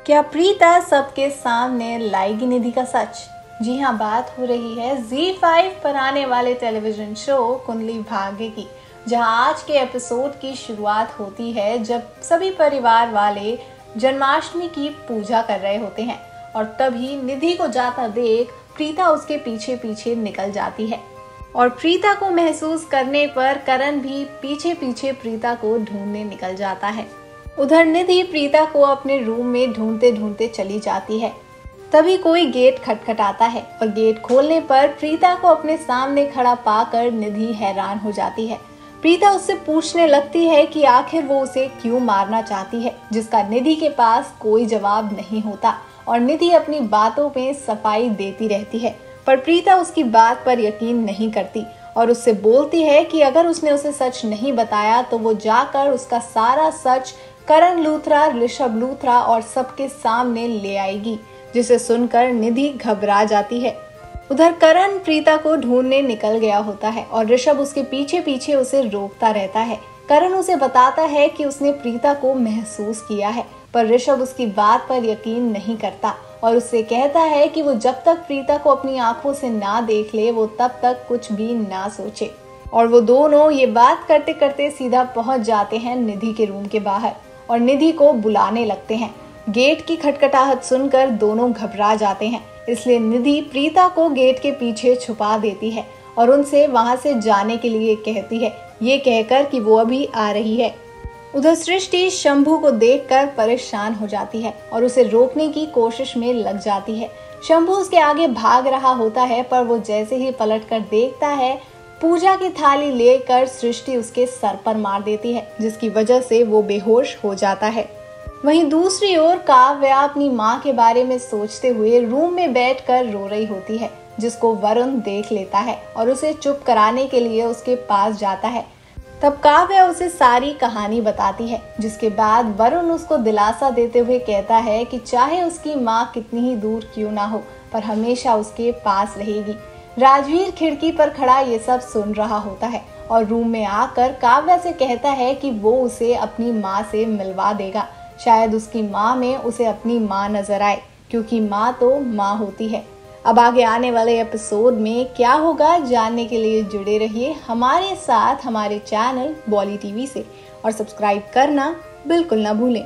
क्या प्रीता सबके सामने लाएगी निधि का सच? जी हाँ, बात हो रही है ZEE5 पर आने वाले टेलीविजन शो कुंडली भाग्य की, जहां आज के एपिसोड की शुरुआत होती है जब सभी परिवार वाले जन्माष्टमी की पूजा कर रहे होते हैं और तभी निधि को जाता देख प्रीता उसके पीछे पीछे निकल जाती है और प्रीता को महसूस करने पर करण भी पीछे पीछे प्रीता को ढूंढने निकल जाता है। उधर निधि प्रीता को अपने रूम में ढूंढते ढूंढते चली जाती है। तभी कोई गेट खटखटाता है और गेट खोलने पर प्रीता को अपने सामने खड़ा पाकर निधि हैरान हो जाती है। प्रीता उससे पूछने लगती है कि आखिर वो उसे क्यों मारना चाहती है, जिसका निधि के पास कोई जवाब नहीं होता और निधि अपनी बातों में सफाई देती रहती है। पर प्रीता उसकी बात पर यकीन नहीं करती और उससे बोलती है कि अगर उसने उसे सच नहीं बताया तो वो जाकर उसका सारा सच करण लूथरा, ऋषभ लूथरा और सबके सामने ले आएगी, जिसे सुनकर निधि घबरा जाती है। उधर करण प्रीता को ढूंढने निकल गया होता है और ऋषभ उसके पीछे पीछे उसे रोकता रहता है। करण उसे बताता है कि उसने प्रीता को महसूस किया है, पर ऋषभ उसकी बात पर यकीन नहीं करता और उससे कहता है कि वो जब तक प्रीता को अपनी आंखों से ना देख ले वो तब तक कुछ भी ना सोचे। और वो दोनों ये बात करते करते सीधा पहुंच जाते हैं निधि के रूम के बाहर और निधि को बुलाने लगते हैं। गेट की खटखटाहट सुनकर दोनों घबरा जाते हैं, इसलिए निधि प्रीता को गेट के पीछे छुपा देती है और उनसे वहां से जाने के लिए कहती है, ये कहकर कि वो अभी आ रही है। उधर सृष्टि शंभू को देखकर परेशान हो जाती है और उसे रोकने की कोशिश में लग जाती है। शंभू उसके आगे भाग रहा होता है, पर वो जैसे ही पलटकर देखता है पूजा की थाली लेकर सृष्टि उसके सर पर मार देती है, जिसकी वजह से वो बेहोश हो जाता है। वहीं दूसरी ओर काव्या अपनी माँ के बारे में सोचते हुए रूम में बैठकर रो रही होती है, जिसको वरुण देख लेता है और उसे चुप कराने के लिए उसके पास जाता है। तब काव्या उसे सारी कहानी बताती है, जिसके बाद वरुण उसको दिलासा देते हुए कहता है कि चाहे उसकी माँ कितनी ही दूर क्यों ना हो, पर हमेशा उसके पास रहेगी। राजवीर खिड़की पर खड़ा ये सब सुन रहा होता है और रूम में आकर काव्या से कहता है कि वो उसे अपनी माँ से मिलवा देगा। शायद उसकी माँ में उसे अपनी माँ नजर आए, क्योंकि माँ तो माँ होती है। अब आगे आने वाले एपिसोड में क्या होगा जानने के लिए जुड़े रहिए हमारे साथ हमारे चैनल बॉली टीवी से और सब्सक्राइब करना बिल्कुल ना भूलें।